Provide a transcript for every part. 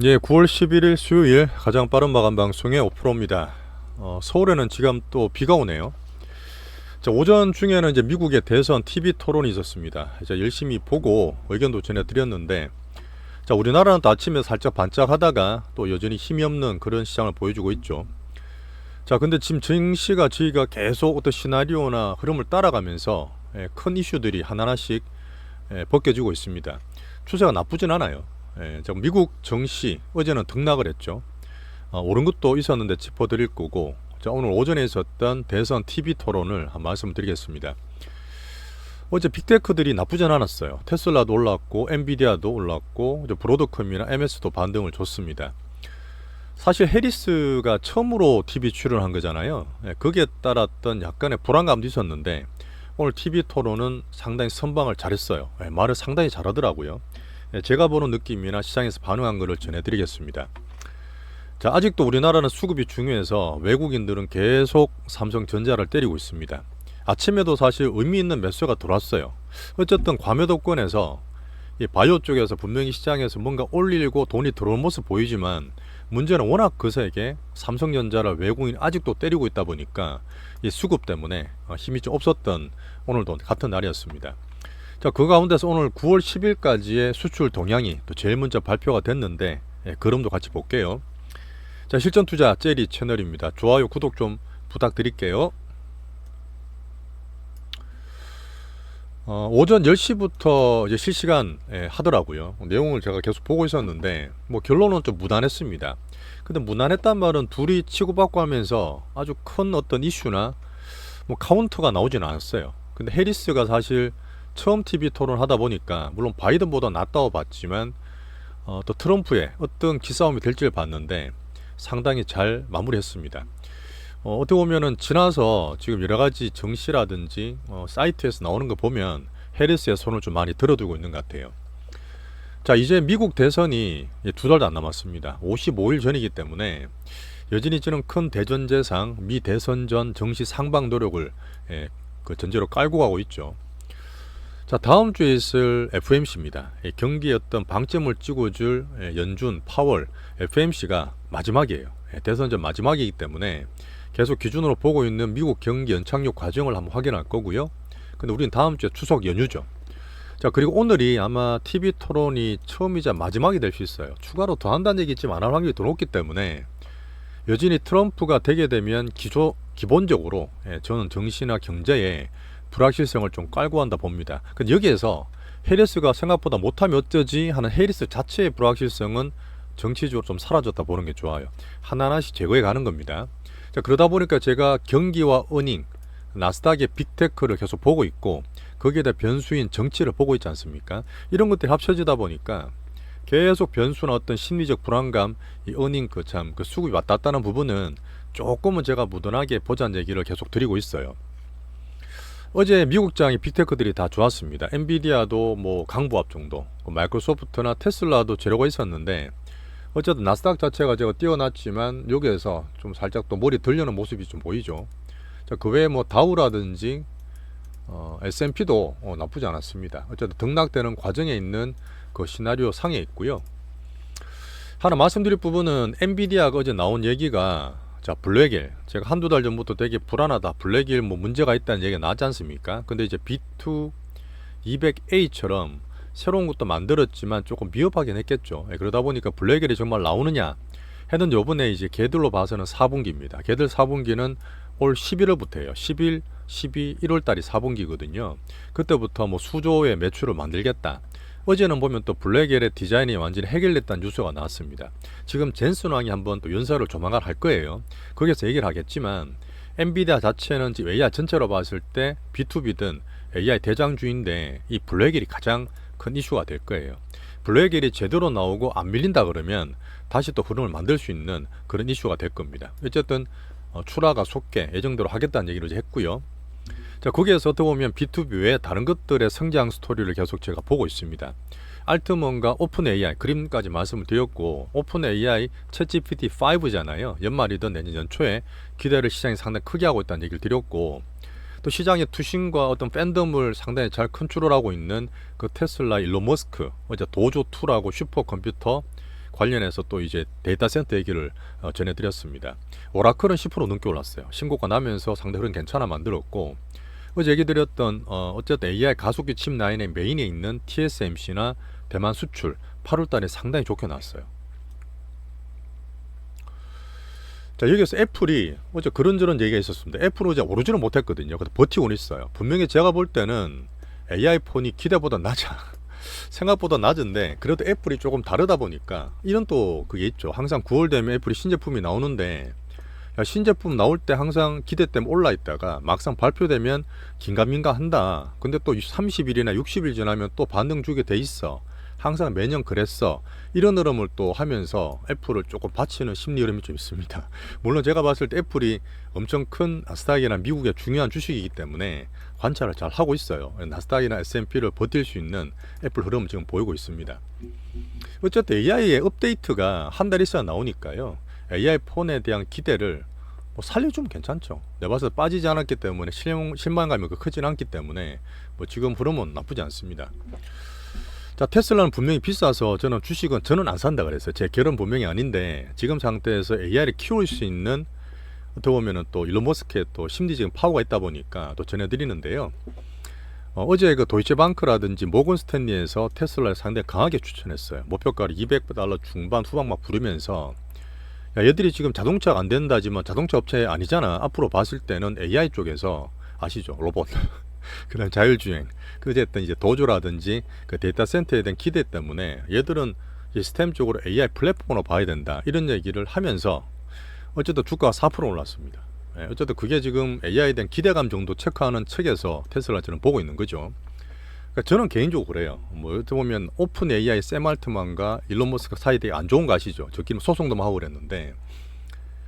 예, 9월 11일 수요일 가장 빠른 마감 방송의 오프로입니다. 서울에는 지금 또 비가 오네요. 자, 오전 중에는 이제 미국의 대선 TV 토론이 있었습니다. 이제 열심히 보고 의견도 전해드렸는데, 자, 우리나라는 또 아침에 살짝 반짝하다가 또 여전히 힘이 없는 그런 시장을 보여주고 있죠. 자, 근데 지금 증시가 저희가 계속 어떤 시나리오나 흐름을 따라가면서 큰 이슈들이 하나하나씩 벗겨지고 있습니다. 추세가 나쁘진 않아요. 미국 증시 어제는 등락을 했죠. 오른 것도 있었는데 짚어드릴 거고, 자, 오늘 오전에 있었던 대선 TV 토론을 한 말씀 드리겠습니다. 어제 빅테크들이 나쁘진 않았어요. 테슬라도 올랐고 엔비디아도 올랐고 브로드컴이나 MS도 반등을 줬습니다. 사실 해리스가 처음으로 TV 출연한 거잖아요. 거기에 따랐던 약간의 불안감도 있었는데 오늘 TV 토론은 상당히 선방을 잘했어요. 말을 상당히 잘하더라고요. 제가 보는 느낌이나 시장에서 반응한 것을 전해드리겠습니다. 자, 아직도 우리나라는 수급이 중요해서 외국인들은 계속 삼성전자를 때리고 있습니다. 아침에도 사실 의미 있는 매수가 들어왔어요. 어쨌든 과매도권에서 이 바이오 쪽에서 분명히 시장에서 뭔가 올리고 돈이 들어오는 모습 보이지만 문제는 워낙 거세게 삼성전자를 외국인이 아직도 때리고 있다 보니까 이 수급 때문에 힘이 좀 없었던 오늘도 같은 날이었습니다. 자, 그 가운데서 오늘 9월 10일까지의 수출 동향이 또 제일 먼저 발표가 됐는데 그림도 같이 볼게요. 자, 실전투자 제리 채널입니다. 좋아요, 구독 좀 부탁드릴게요. 오전 10시부터 이제 실시간 하더라고요. 내용을 제가 계속 보고 있었는데 뭐 결론은 좀 무난했습니다. 근데 무난했단 말은 둘이 치고받고 하면서 아주 큰 어떤 이슈나 뭐 카운터가 나오진 않았어요. 근데 해리스가 사실 처음 TV 토론 하다 보니까 물론 바이든보다 낫다고 봤지만 또 트럼프의 어떤 기싸움이 될지를 봤는데 상당히 잘 마무리했습니다. 어떻게 보면은 지나서 지금 여러 가지 정시라든지 사이트에서 나오는 거 보면 해리스의 손을 좀 많이 들어두고 있는 것 같아요. 자, 이제 미국 대선이 2달도 안 남았습니다. 55일 전이기 때문에 여전히 저는 큰 대전제상 미 대선 전 정시 상방 노력을 그 전제로 깔고 가고 있죠. 자, 다음 주에 있을 FMC입니다. 경기의 어떤 방점을 찍어줄 연준, 파월, FMC가 마지막이에요. 대선전 마지막이기 때문에 계속 기준으로 보고 있는 미국 경기 연착륙 과정을 한번 확인할 거고요. 근데 우리는 다음 주에 추석 연휴죠. 자, 그리고 오늘이 아마 TV 토론이 처음이자 마지막이 될 수 있어요. 추가로 더 한다는 얘기 있지만 안 할 확률이 더 높기 때문에 여전히 트럼프가 되게 되면 기본적으로 저는 정시나 경제에 불확실성을 좀 깔고 한다 봅니다. 근데 여기에서 해리스가 생각보다 못하면 어쩌지 하는 해리스 자체의 불확실성은 정치적으로 좀 사라졌다 보는 게 좋아요. 하나하나씩 제거해 가는 겁니다. 자, 그러다 보니까 제가 경기와 어닝, 나스닥의 빅테크를 계속 보고 있고 거기에 대한 변수인 정치를 보고 있지 않습니까? 이런 것들이 합쳐지다 보니까 계속 변수나 어떤 심리적 불안감, 이 어닝 그 수급이 왔다 갔다 하는 부분은 조금은 제가 무던하게 보자는 얘기를 계속 드리고 있어요. 어제 미국장의 빅테크들이 다 좋았습니다. 엔비디아도 뭐 강보합 정도, 마이크로소프트나 테슬라도 재료가 있었는데 어쨌든 나스닥 자체가 제가 띄워놨지만 여기에서 좀 살짝 또 머리 들려는 모습이 좀 보이죠. 자, 그 외에 뭐 다우라든지 S&P도 나쁘지 않았습니다. 어쨌든 등락되는 과정에 있는 그 시나리오 상에 있고요. 하나 말씀드릴 부분은 엔비디아가 어제 나온 얘기가, 자, 블랙일, 제가 한두 달 전부터 되게 불안하다, 블랙일 뭐 문제가 있다는 얘기가 나왔지 않습니까? 근데 이제 B2 200A처럼 새로운 것도 만들었지만 조금 미흡하긴 했겠죠. 그러다 보니까 블랙일이 정말 나오느냐 해는 요번에 이제 걔들로 봐서는 4분기입니다. 걔들 4분기는 올 11월부터예요. 11, 12, 1월달이 4분기거든요. 그때부터 뭐 수조의 매출을 만들겠다. 어제는 보면 또 블랙엘의 디자인이 완전히 해결됐다는 뉴스가 나왔습니다. 지금 젠슨 왕이 한번 또 연설을 조만간 할 거예요. 거기서 얘기를 하겠지만 엔비디아 자체는 지금 AI 전체로 봤을 때 B2B든 AI 대장주인데 이 블랙엘이 가장 큰 이슈가 될 거예요. 블랙엘이 제대로 나오고 안 밀린다 그러면 다시 또 흐름을 만들 수 있는 그런 이슈가 될 겁니다. 어쨌든 출하가 속게 예정대로 하겠다는 얘기를 했고요. 자, 거기에서 어떻게 보면 B2B 외에 다른 것들의 성장 스토리를 계속 제가 보고 있습니다. 알트먼과 오픈 AI 그림까지 말씀을 드렸고, 오픈 AI 챗GPT 5잖아요. 연말이든 내년 연초에 기대를 시장이 상당히 크게 하고 있다는 얘기를 드렸고, 또 시장의 투신과 어떤 팬덤을 상당히 잘 컨트롤하고 있는 그 테슬라 일론 머스크, 어제 도조2라고 슈퍼컴퓨터 관련해서 또 이제 데이터 센터 얘기를 전해드렸습니다. 오라클은 10% 넘게 올랐어요. 신고가 나면서 상당히 흐름 괜찮아 만들었고, 어제 얘기 드렸던 어쨌든 AI 가속기 칩 라인의 메인에 있는 TSMC나 대만 수출 8월달에 상당히 좋게 나왔어요. 자, 여기서 애플이 어제 그런저런 얘기가 있었습니다. 애플은 어제 오르지는 못했거든요. 근데 버티고는 있어요. 분명히 제가 볼 때는 AI 폰이 기대보다 낮아. 생각보다 낮은데 그래도 애플이 조금 다르다 보니까 이런 또 그게 있죠. 항상 9월 되면 애플이 신제품이 나오는데, 야, 신제품 나올 때 항상 기대 때문에 올라 있다가 막상 발표되면 긴가민가 한다. 근데 또 30일이나 60일 지나면 또 반등 주게 돼 있어. 항상 매년 그랬어. 이런 흐름을 또 하면서 애플을 조금 받치는 심리 흐름이 좀 있습니다. 물론 제가 봤을 때 애플이 엄청 큰 나스닥이나 미국의 중요한 주식이기 때문에 관찰을 잘 하고 있어요. 나스닥이나 S&P를 버틸 수 있는 애플 흐름을 지금 보이고 있습니다. 어쨌든 AI의 업데이트가 한 달 있어야 나오니까요. AI 폰에 대한 기대를 뭐 살려주면 괜찮죠. 내가 봐서 빠지지 않았기 때문에 실망감이 크진 않기 때문에 뭐 지금 흐름은 나쁘지 않습니다. 자, 테슬라는 분명히 비싸서 저는 주식은 저는 안 산다 그랬어요. 제 결혼 분명히 아닌데 지금 상태에서 AI를 키울 수 있는, 어떻게 보면은 또 일론 머스크의 또 심리적인 파워가 있다 보니까 또 전해드리는데요. 어제 그 도이체방크라든지 모건 스탠리에서 테슬라를 상당히 강하게 추천했어요. 목표가를 $200 중반 후반 막 부르면서, 야, 얘들이 지금 자동차가 안 된다지만 자동차 업체 아니잖아. 앞으로 봤을 때는 AI 쪽에서 아시죠? 로봇. 그다음 자율주행, 어쨌든 이제 도조라든지 그 데이터 센터에 대한 기대 때문에 얘들은 시스템적으로 AI 플랫폼으로 봐야 된다, 이런 얘기를 하면서 어쨌든 주가가 4% 올랐습니다. 어쨌든 그게 지금 AI에 대한 기대감 정도 체크하는 책에서 테슬라 저는 보고 있는 거죠. 그러니까 저는 개인적으로 그래요. 뭐 어떻게 보면 오픈 AI 샘 알트만과 일론 머스크 사이 되게 안 좋은 거 아시죠? 저끼리 소송도 하고 그랬는데,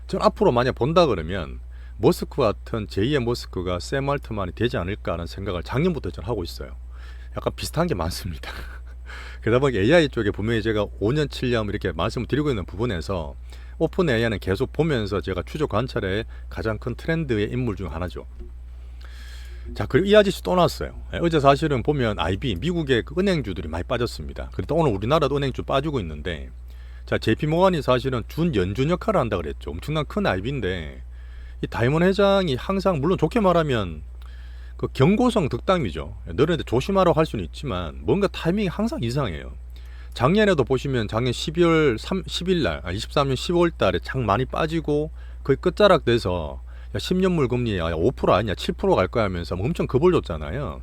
전 앞으로 만약 본다 그러면 머스크 같은 제2의 머스크가 샘 알트만이 되지 않을까 하는 생각을 작년부터 저는 하고 있어요. 약간 비슷한 게 많습니다. 그러다 보니 AI 쪽에 분명히 제가 5년 7년 이렇게 말씀을 드리고 있는 부분에서 오픈 AI는 계속 보면서 제가 추적 관찰의 가장 큰 트렌드의 인물 중 하나죠. 자, 그리고 이 아저씨 또 나왔어요. 어제 사실은 보면 IB, 미국의 그 은행주들이 많이 빠졌습니다. 그래도 오늘 우리나라도 은행주 빠지고 있는데, 자, JP모간이 사실은 준연준 역할을 한다 그랬죠. 엄청난 큰 IB인데 이 다이먼 회장이 항상, 물론 좋게 말하면 그 경고성 득담이죠. 너네들 조심하라고 할 수는 있지만 뭔가 타이밍이 항상 이상해요. 작년에도 보시면 작년 12월 10일 날, 23년 15월 달에 장 많이 빠지고 거의 끝자락 돼서 야, 10년물 금리 야, 5% 아니냐 7% 갈 거야 하면서 엄청 겁을 줬잖아요.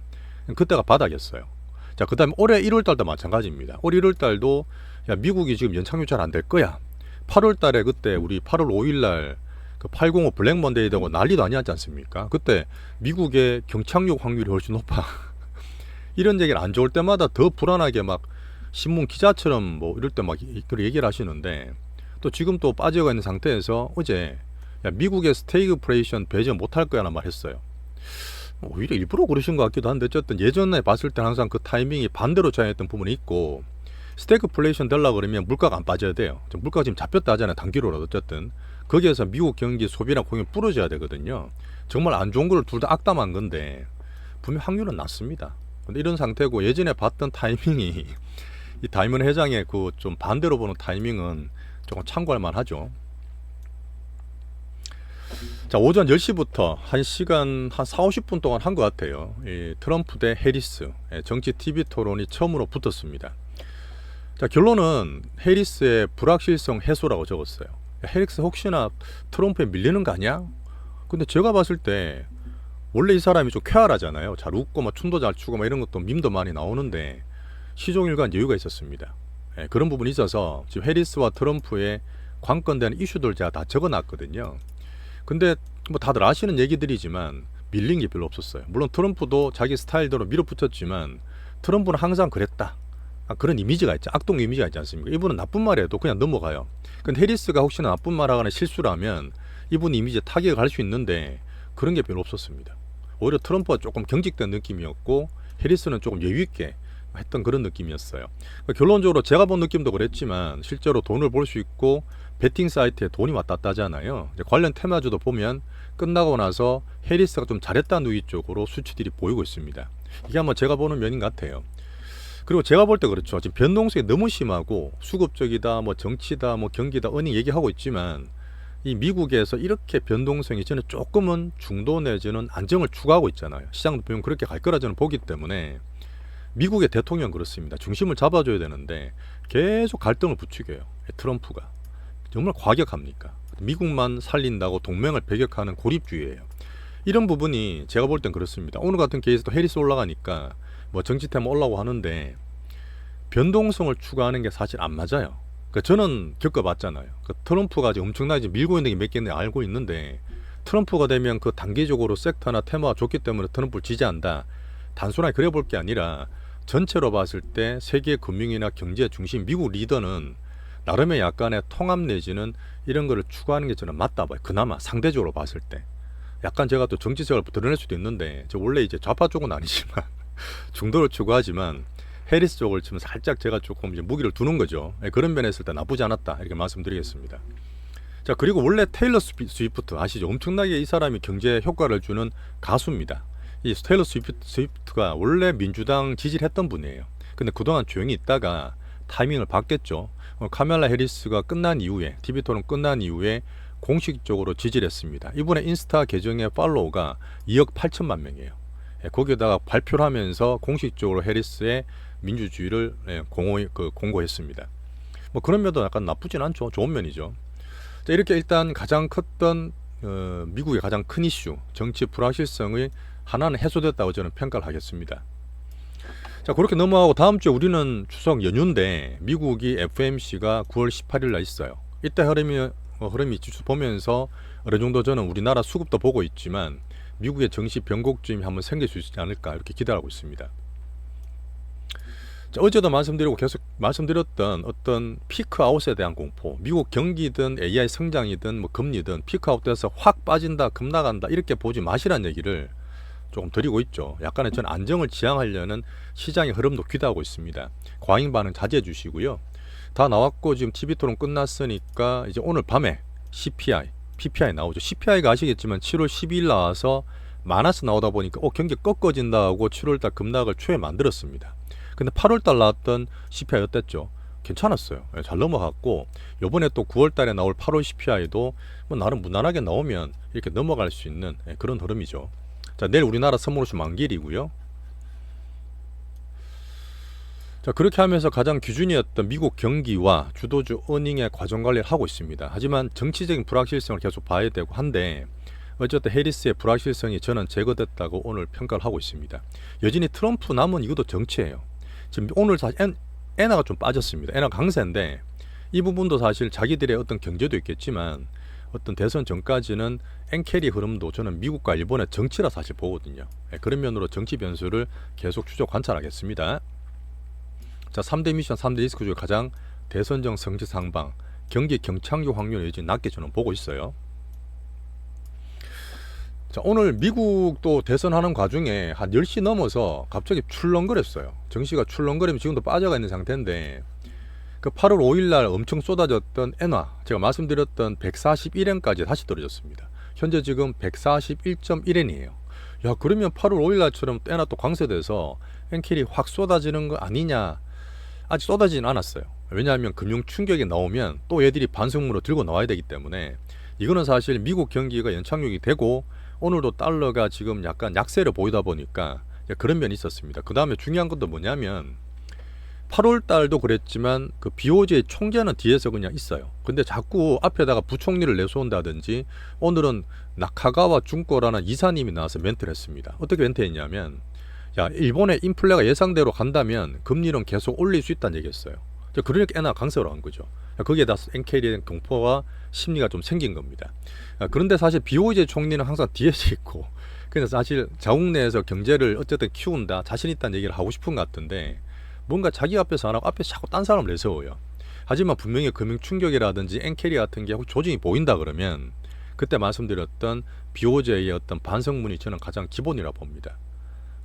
그때가 바닥이었어요. 자, 그 다음에 올해 1월 달도 마찬가지입니다. 올 1월 달도 야, 미국이 지금 연착륙 잘 안 될 거야. 8월 달에 그때 우리 8월 5일 날 그 805 블랙 먼데이 되고 난리도 아니었지 않습니까? 그때 미국의 경착륙 확률이 훨씬 높아. 이런 얘기를 안 좋을 때마다 더 불안하게 막 신문 기자처럼 뭐 이럴 때 막 그런 얘기를 하시는데, 또 지금 또 빠져가 있는 상태에서 어제 야, 미국의 스태그플레이션 배제 못할 거야라는 말 했어요. 오히려 일부러 그러신 것 같기도 한데, 어쨌든 예전에 봤을 때 항상 그 타이밍이 반대로 작용했던 부분이 있고, 스태그플레이션 되려고 그러면 물가가 안 빠져야 돼요. 물가가 지금 잡혔다 하잖아요. 단기로라도. 어쨌든 거기에서 미국 경기 소비랑 공유 부러져야 되거든요. 정말 안 좋은 걸 둘 다 악담한 건데 분명 확률은 낮습니다. 근데 이런 상태고, 예전에 봤던 타이밍이 이 다이먼 회장의 그 좀 반대로 보는 타이밍은 조금 참고할 만하죠. 자, 오전 10시부터 1시간 한 4, 50분 동안 한 것 같아요. 이 트럼프 대 해리스 정치 TV 토론이 처음으로 붙었습니다. 자, 결론은 해리스의 불확실성 해소라고 적었어요. 해리스 혹시나 트럼프에 밀리는 거 아니야? 근데 제가 봤을 때 원래 이 사람이 좀 쾌활하잖아요. 잘 웃고 막 춤도 잘 추고 막 이런 것도 밈도 많이 나오는데 시종일관 여유가 있었습니다. 그런 부분이 있어서 지금 해리스와 트럼프의 관건되는 이슈들 제가 다 적어놨거든요. 근데 뭐 다들 아시는 얘기들이지만 밀린 게 별로 없었어요. 물론 트럼프도 자기 스타일대로 밀어붙였지만 트럼프는 항상 그랬다, 그런 이미지가 있죠. 악동 이미지가 있지 않습니까? 이분은 나쁜 말 해도 그냥 넘어가요. 근데 해리스가 혹시나 나쁜 말 하거나 실수라면 이분 이미지에 타격을 갈 수 있는데 그런 게 별로 없었습니다. 오히려 트럼프가 조금 경직된 느낌이었고 해리스는 조금 여유있게 했던 그런 느낌이었어요. 결론적으로 제가 본 느낌도 그랬지만 실제로 돈을 벌 수 있고 베팅 사이트에 돈이 왔다 갔다 하잖아요. 관련 테마주도 보면 끝나고 나서 해리스가 좀 잘했다는 위쪽으로 수치들이 보이고 있습니다. 이게 아마 제가 보는 면인 것 같아요. 그리고 제가 볼 때 그렇죠. 지금 변동성이 너무 심하고 수급적이다, 뭐 정치다, 뭐 경기다, 어닝 얘기하고 있지만 이 미국에서 이렇게 변동성이 저는 조금은 중도 내지는 안정을 추구하고 있잖아요. 시장도 보면 그렇게 갈 거라 저는 보기 때문에 미국의 대통령 그렇습니다. 중심을 잡아줘야 되는데 계속 갈등을 부추겨요. 트럼프가. 정말 과격합니까? 미국만 살린다고 동맹을 배격하는 고립주의예요. 이런 부분이 제가 볼 땐 그렇습니다. 오늘 같은 케이스도 해리스 올라가니까 뭐 정치 테마 올라고 하는데 변동성을 추구하는 게 사실 안 맞아요. 저는 겪어봤잖아요. 트럼프가 지금 엄청나게 밀고 있는 게 몇 개는 알고 있는데 트럼프가 되면 그 단기적으로 섹터나 테마가 좋기 때문에 트럼프를 지지한다. 단순하게 그래 볼 게 아니라 전체로 봤을 때 세계 금융이나 경제 중심 미국 리더는 나름의 약간의 통합 내지는 이런 거를 추구하는 게 저는 맞다 봐요. 그나마 상대적으로 봤을 때. 약간 제가 또 정치색을 드러낼 수도 있는데 저 원래 이제 좌파 쪽은 아니지만 중도를 추구하지만 해리스 쪽을 지금 살짝 제가 조금 이제 무기를 두는 거죠. 그런 면에서 일단 나쁘지 않았다 이렇게 말씀드리겠습니다. 자, 그리고 원래 테일러 스위프트 아시죠? 엄청나게 이 사람이 경제 효과를 주는 가수입니다. 이 테일러 스위프트가 원래 민주당 지지를 했던 분이에요. 근데 그동안 조용히 있다가 타이밍을 바뀌었죠. 카멜라 해리스가 끝난 이후에 TV 토론 끝난 이후에 공식적으로 지지를 했습니다. 이번에 인스타 계정의 팔로우가 2억 8천만 명이에요. 거기에다가 발표를 하면서 공식적으로 해리스의 민주주의를 공고했습니다. 뭐 그런 면도 약간 나쁘진 않죠. 좋은 면이죠. 자, 이렇게 일단 가장 컸던 미국의 가장 큰 이슈 정치 불확실성의 하나는 해소됐다고 저는 평가를 하겠습니다. 자, 그렇게 넘어가고 다음 주에 우리는 추석 연휴인데 미국이 FOMC가 9월 18일 날 있어요. 이때 흐름이 보면서 어느 정도 저는 우리나라 수급도 보고 있지만 미국의 정시 변곡점이 한번 생길 수 있지 않을까 이렇게 기대하고 있습니다. 자, 어제도 계속 말씀드렸던 어떤 피크아웃에 대한 공포, 미국 경기든 AI 성장이든 뭐 금리든 피크아웃돼서 확 빠진다, 급 나간다 이렇게 보지 마시라는 얘기를 조금 드리고 있죠. 약간의 전 안정을 지향하려는 시장의 흐름도 기대하고 있습니다. 과잉 반응 자제해 주시고요. 다 나왔고 지금 TV 토론 끝났으니까 이제 오늘 밤에 CPI, PPI 나오죠. CPI가 아시겠지만 7월 12일 나와서 마이너스 나오다 보니까 경기 꺾어진다고 7월달 급락을 초에 만들었습니다. 근데 8월달 나왔던 CPI 어땠죠? 괜찮았어요. 잘 넘어갔고 요번에 또 9월달에 나올 8월 CPI도 뭐 나름 무난하게 나오면 이렇게 넘어갈 수 있는 그런 흐름이죠. 자, 내일 우리나라 선물호수 만기일이고요. 자, 그렇게 하면서 가장 기준이었던 미국 경기와 주도주 어닝의 과정 관리를 하고 있습니다. 하지만 정치적인 불확실성을 계속 봐야 되고 한데 어쨌든 해리스의 불확실성이 저는 제거됐다고 오늘 평가를 하고 있습니다. 여전히 트럼프 남은 이것도 정치예요. 지금 오늘 사실 엔화가 좀 빠졌습니다. 엔화 강세인데 이 부분도 사실 자기들의 어떤 경제도 있겠지만 어떤 대선 전까지는 엔캐리 흐름도 저는 미국과 일본의 정치라 사실 보거든요. 그런 면으로 정치 변수를 계속 추적 관찰하겠습니다. 자, 3대 미션, 3대 리스크 중에 가장 대선정 성지 상방, 경기 경착륙 확률이 여전히 낮게 저는 보고 있어요. 자, 오늘 미국도 대선하는 과정에 한 10시 넘어서 갑자기 출렁거렸어요. 정시가 출렁거리면 지금도 빠져가 있는 상태인데 그 8월 5일 날 엄청 쏟아졌던 엔화, 제가 말씀드렸던 141엔까지 다시 떨어졌습니다. 현재 지금 141.1엔이에요. 야, 그러면 8월 5일 날처럼 엔화 또 강세돼서 엔킬이 확 쏟아지는 거 아니냐? 아직 쏟아지진 않았어요. 왜냐하면 금융 충격이 나오면 또 얘들이 반성문으로 들고 나와야 되기 때문에 이거는 사실 미국 경기가 연착륙이 되고 오늘도 달러가 지금 약간 약세를 보이다 보니까 그런 면이 있었습니다. 그 다음에 중요한 것도 뭐냐면 8월 달도 그랬지만 그 BOJ 총재는 뒤에서 그냥 있어요. 근데 자꾸 앞에다가 부총리를 내세운다든지 오늘은 나카가와 중코라는 이사님이 나와서 멘트를 했습니다. 어떻게 멘트했냐면 야, 일본의 인플레가 예상대로 간다면 금리는 계속 올릴 수 있다는 얘기였어요. 그러니까 엔화 강세로 한 거죠. 거기에다 엔캐리에 대한 공포가 심리가 좀 생긴 겁니다. 그런데 사실 BOJ 총리는 항상 뒤에서 있고 그래서 사실 자국 내에서 경제를 어쨌든 키운다, 자신 있다는 얘기를 하고 싶은 것 같은데 뭔가 자기 앞에서 안 하고 앞에서 자꾸 딴 사람을 내세워요. 하지만 분명히 금융 충격이라든지 엔캐리 같은 게 조짐이 보인다 그러면 그때 말씀드렸던 BOJ의 어떤 반성문이 저는 가장 기본이라 봅니다.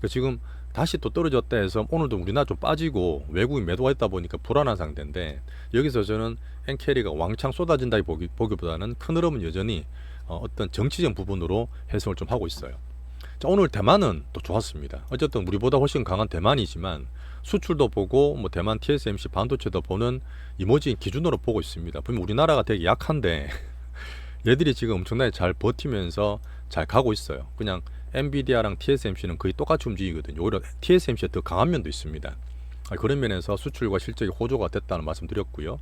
지금 다시 또 떨어졌다 해서 오늘도 우리나라 좀 빠지고 외국인 매도가 있다 보니까 불안한 상태인데 여기서 저는 엔캐리가 왕창 쏟아진다 보기보다는 큰 흐름은 여전히 어떤 정치적 부분으로 해석을 좀 하고 있어요. 자, 오늘 대만은 또 좋았습니다. 어쨌든 우리보다 훨씬 강한 대만이지만 수출도 보고 뭐 대만 TSMC 반도체도 보는 이모지인 기준으로 보고 있습니다. 보면 우리나라가 되게 약한데 얘들이 지금 엄청나게 잘 버티면서 잘 가고 있어요. 그냥 엔비디아랑 TSMC는 거의 똑같이 움직이거든요. 오히려 TSMC가 더 강한 면도 있습니다. 그런 면에서 수출과 실적이 호조가 됐다는 말씀 드렸고요.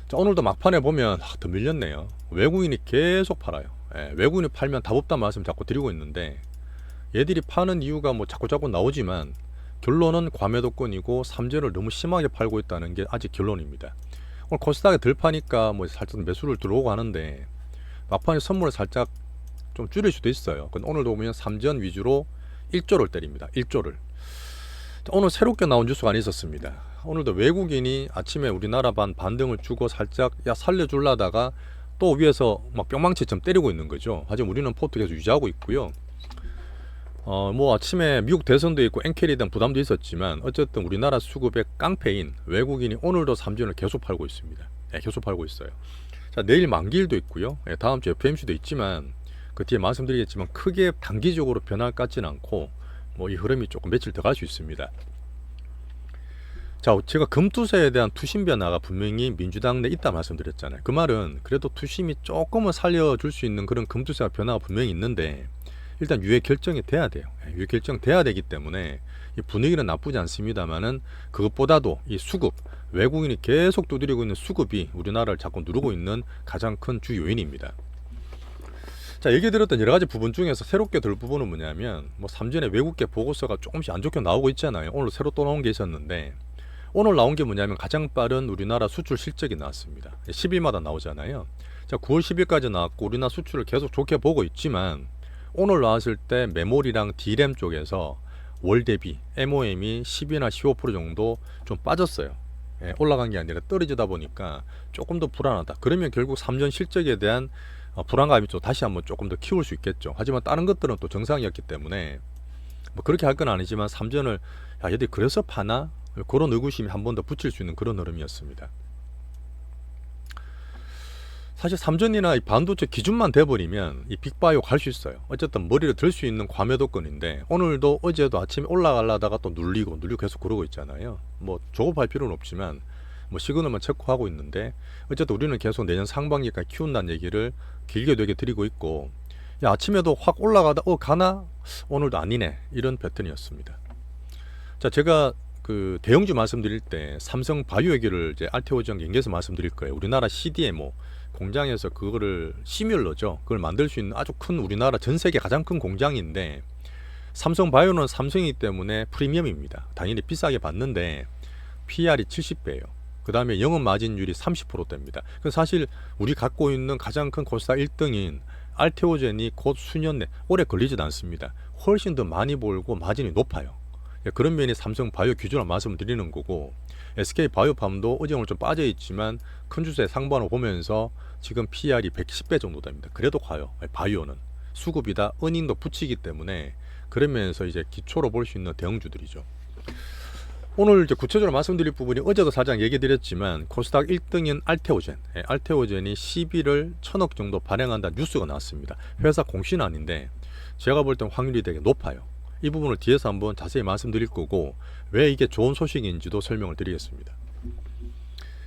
자, 오늘도 막판에 보면 더 밀렸네요. 외국인이 계속 팔아요. 외국인이 팔면 답 없다는 말씀 자꾸 드리고 있는데 얘들이 파는 이유가 뭐 자꾸 나오지만 결론은 과매도권이고 삼재를 너무 심하게 팔고 있다는 게 아직 결론입니다. 오늘 코스닥에 덜 파니까 뭐 살짝 매수를 들어오고 하는데 막판에 선물을 살짝 좀 줄일 수도 있어요. 근데 오늘도 보면 삼전 위주로 1조를 때립니다. 1조를. 오늘 새롭게 나온 뉴스가 하나 있었습니다. 오늘도 외국인이 아침에 우리나라 반등을 주고 살짝 살려주려다가 또 위에서 막 뿅망치처럼 때리고 있는 거죠. 하지만 우리는 포트 계속 유지하고 있고요. 뭐 아침에 미국 대선도 있고 엔캐리에 대한 부담도 있었지만 어쨌든 우리나라 수급의 깡패인 외국인이 오늘도 삼전을 계속 팔고 있습니다. 계속 팔고 있어요. 자, 내일 만기일도 있고요. 다음 주 FMC도 있지만 그 뒤에 말씀드리겠지만 크게 단기적으로 변할 것 같지는 않고 뭐 이 흐름이 조금 며칠 더 갈 수 있습니다. 자, 제가 금투세에 대한 투심 변화가 분명히 민주당 내 있다 말씀드렸잖아요. 그 말은 그래도 투심이 조금은 살려줄 수 있는 그런 금투세 변화가 분명히 있는데 일단 유예 결정이 돼야 돼요. 유예 결정 돼야 되기 때문에 이 분위기는 나쁘지 않습니다만은 그것보다도 이 수급, 외국인이 계속 두드리고 있는 수급이 우리나라를 자꾸 누르고 있는 가장 큰 주 요인입니다. 자, 얘기 드렸던 여러 가지 부분 중에서 새롭게 들 부분은 뭐냐면 뭐 삼전에 외국계 보고서가 조금씩 안 좋게 나오고 있잖아요. 오늘 새로 또 나온 게 있었는데 오늘 나온 게 뭐냐면 가장 빠른 우리나라 수출 실적이 나왔습니다. 10일마다 나오잖아요. 자, 9월 10일까지 나왔고 우리나라 수출을 계속 좋게 보고 있지만 오늘 나왔을 때 메모리랑 D램 쪽에서 월 대비 MOM이 10이나 15% 정도 좀 빠졌어요. 올라간 게 아니라 떨어지다 보니까 조금 더 불안하다. 그러면 결국 삼전 실적에 대한 불안감이 또 다시 한번 조금 더 키울 수 있겠죠. 하지만 다른 것들은 또 정상이었기 때문에 뭐 그렇게 할 건 아니지만 삼전을 얘들이 그래서 파나? 그런 의구심이 한 번 더 붙일 수 있는 그런 흐름이었습니다. 사실 삼전이나 이 반도체 기준만 돼버리면 이 빅바이오 갈 수 있어요. 어쨌든 머리를 들 수 있는 과매도권인데 오늘도 어제도 아침에 올라가려다가 또 눌리고 계속 그러고 있잖아요. 뭐 조급할 필요는 없지만 뭐 시그널만 체크하고 있는데 어쨌든 우리는 계속 내년 상반기까지 키운다는 얘기를 길게 되게 드리고 있고 아침에도 확 올라가다 가나? 오늘도 아니네. 이런 패턴이었습니다. 자, 제가 그 대형주 말씀드릴 때 삼성 바이오 얘기를 이제 알테오지랑 연계해서 말씀드릴 거예요. 우리나라 CDMO 공장에서 그거를 시뮬러죠. 그걸 만들 수 있는 아주 큰 우리나라 전 세계 가장 큰 공장인데 삼성 바이오는 삼성이기 때문에 프리미엄입니다. 당연히 비싸게 받는데 PR이 70배예요. 그 다음에 영업 마진율이 30%대입니다. 사실 우리 갖고 있는 가장 큰 코스닥 1등인 알테오젠이 곧 수년 내 오래 걸리지도 않습니다. 훨씬 더 많이 벌고 마진이 높아요. 그런 면이 삼성 바이오 기준으로 말씀을 드리는 거고 SK 바이오팜도 어제 오늘 좀 빠져 있지만 큰 주세 상반을 보면서 지금 PR이 110배 정도 됩니다. 그래도 가요. 바이오는 수급이다 은인도 붙이기 때문에 그런 면에서 이제 기초로 볼 수 있는 대형주들이죠. 오늘 이제 구체적으로 말씀드릴 부분이 어제도 살짝 얘기 드렸지만 코스닥 1등인 알테오젠, 알테오젠이 10일을 1000억 정도 발행한다는 뉴스가 나왔습니다. 회사 공시는 아닌데 제가 볼 땐 확률이 되게 높아요. 이 부분을 뒤에서 한번 자세히 말씀드릴 거고 왜 이게 좋은 소식인지도 설명을 드리겠습니다.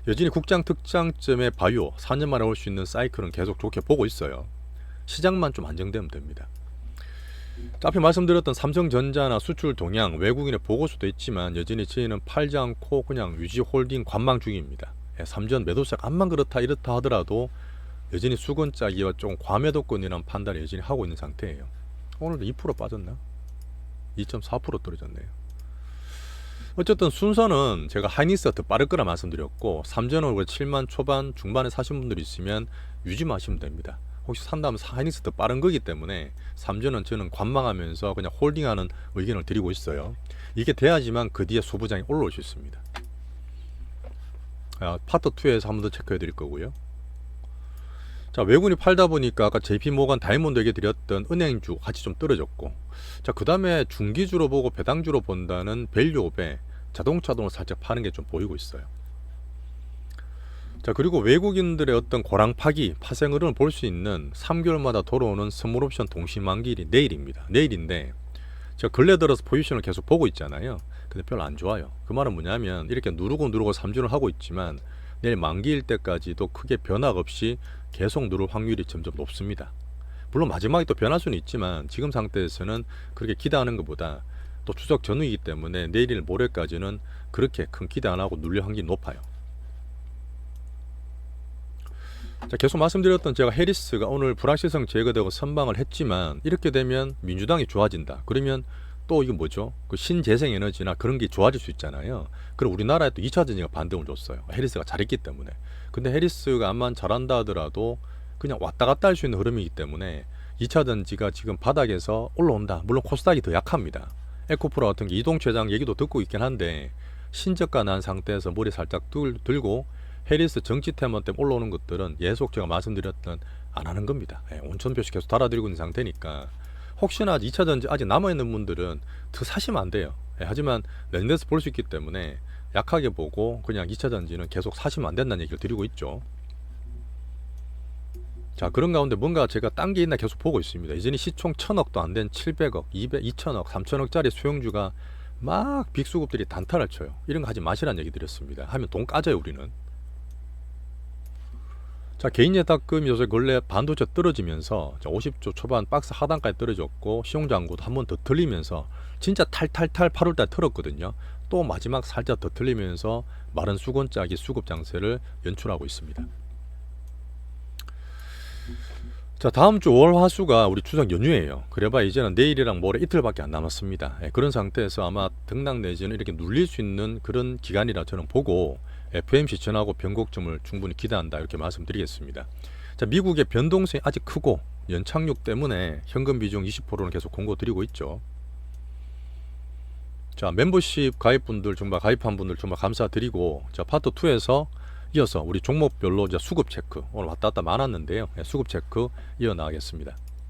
여전히 국장 특장점의 바이오 4년 만에 올 수 있는 사이클은 계속 좋게 보고 있어요. 시장만 좀 안정되면 됩니다. 앞에 말씀드렸던 삼성전자나 수출 동향 외국인의 보고서도 있지만 여전히 저희는 팔지 않고 그냥 유지 홀딩 관망 중입니다. 삼전 매도세가 암만 그렇다 이렇다 하더라도 여전히 수건짜기와 좀 과매도권이라는 판단을 여전히 하고 있는 상태예요. 오늘도 2% 빠졌나? 2.4% 떨어졌네요. 어쨌든 순서는 제가 하이닉스가 더 빠를 거라 말씀드렸고 삼전을 7만 초반 중반에 사신 분들이 있으면 유지하시면 됩니다. 혹시 산다면 하이닉스 더 빠른 거기 때문에 삼전은 저는 관망하면서 그냥 홀딩하는 의견을 드리고 있어요. 이게 돼야지만 그 뒤에 소부장이 올라올 수 있습니다. 파트 2에서 한 번 더 체크해 드릴 거고요. 자, 외국인이 팔다 보니까 아까 JP모건 다이몬드 얘기 드렸던 은행주 같이 좀 떨어졌고 자, 그 다음에 중기주로 보고 배당주로 본다는 밸류업에 자동차동을 살짝 파는 게 좀 보이고 있어요. 자, 그리고 외국인들의 어떤 고랑파기 파생 흐름을 볼 수 있는 3개월마다 돌아오는 선물옵션 동시만기일이 내일입니다. 내일인데 제가 근래 들어서 포지션을 계속 보고 있잖아요. 근데 별로 안 좋아요. 그 말은 뭐냐면 이렇게 누르고 3주를 하고 있지만 내일 만기일 때까지도 크게 변화 없이 계속 누를 확률이 점점 높습니다. 물론 마지막에 또 변할 수는 있지만 지금 상태에서는 그렇게 기대하는 것보다 또 추석 전후이기 때문에 내일 모레까지는 그렇게 큰 기대 안 하고 눌릴 확률이 높아요. 자, 계속 말씀드렸던 제가 해리스가 오늘 불확실성 제거되고 선방을 했지만 이렇게 되면 민주당이 좋아진다. 그러면 또 이게 뭐죠? 그 신재생에너지나 그런 게 좋아질 수 있잖아요. 그럼 우리나라에 또 2차 전지가 반등을 줬어요. 해리스가 잘했기 때문에. 근데 해리스가 암만 잘한다 하더라도 그냥 왔다 갔다 할 수 있는 흐름이기 때문에 2차 전지가 지금 바닥에서 올라온다. 물론 코스닥이 더 약합니다. 에코프로 같은 게 이동최장 얘기도 듣고 있긴 한데 신저가 난 상태에서 머리 살짝 들고 해리스 정치 테마 때문에 올라오는 것들은 계속 제가 말씀드렸던 안 하는 겁니다. 온천 표시 계속 달아드리고 있는 상태니까 혹시나 2차 전지 아직 남아있는 분들은 더 사시면 안 돼요. 하지만 렌드에서 볼 수 있기 때문에 약하게 보고 그냥 2차 전지는 계속 사시면 안 된다는 얘기를 드리고 있죠. 자, 그런 가운데 뭔가 제가 딴 게 있나 계속 보고 있습니다. 이전에 시총 1000억도 안 된 700억, 200, 2000억, 3000억짜리 소형주가 막 빅수급들이 단타를 쳐요. 이런 거 하지 마시라는 얘기 드렸습니다. 하면 돈 까져요, 우리는. 자, 개인 예탁금이 요새 근래 반도체 떨어지면서 50조 초반 박스 하단까지 떨어졌고 시용장고도 한 번 더 틀리면서 진짜 탈탈탈 8월달 털었거든요. 또 마지막 살짝 더 틀리면서 마른 수건짜기 수급 장세를 연출하고 있습니다. 자, 다음 주 월 화수가 우리 추석 연휴예요. 그래봐 이제는 내일이랑 모레 이틀밖에 안 남았습니다. 그런 상태에서 아마 등락 내지는 이렇게 눌릴 수 있는 그런 기간이라 저는 보고 FOMC 전하고 변곡점을 충분히 기대한다 이렇게 말씀드리겠습니다. 자, 미국의 변동성이 아직 크고 연착륙 때문에 현금 비중 20%는 계속 공고 드리고 있죠. 자, 멤버십 가입분들 정말 가입한 분들 정말 감사드리고 자, 파트 2에서 이어서 우리 종목별로 이제 수급 체크 오늘 왔다 갔다 많았는데요. 수급 체크 이어나가겠습니다.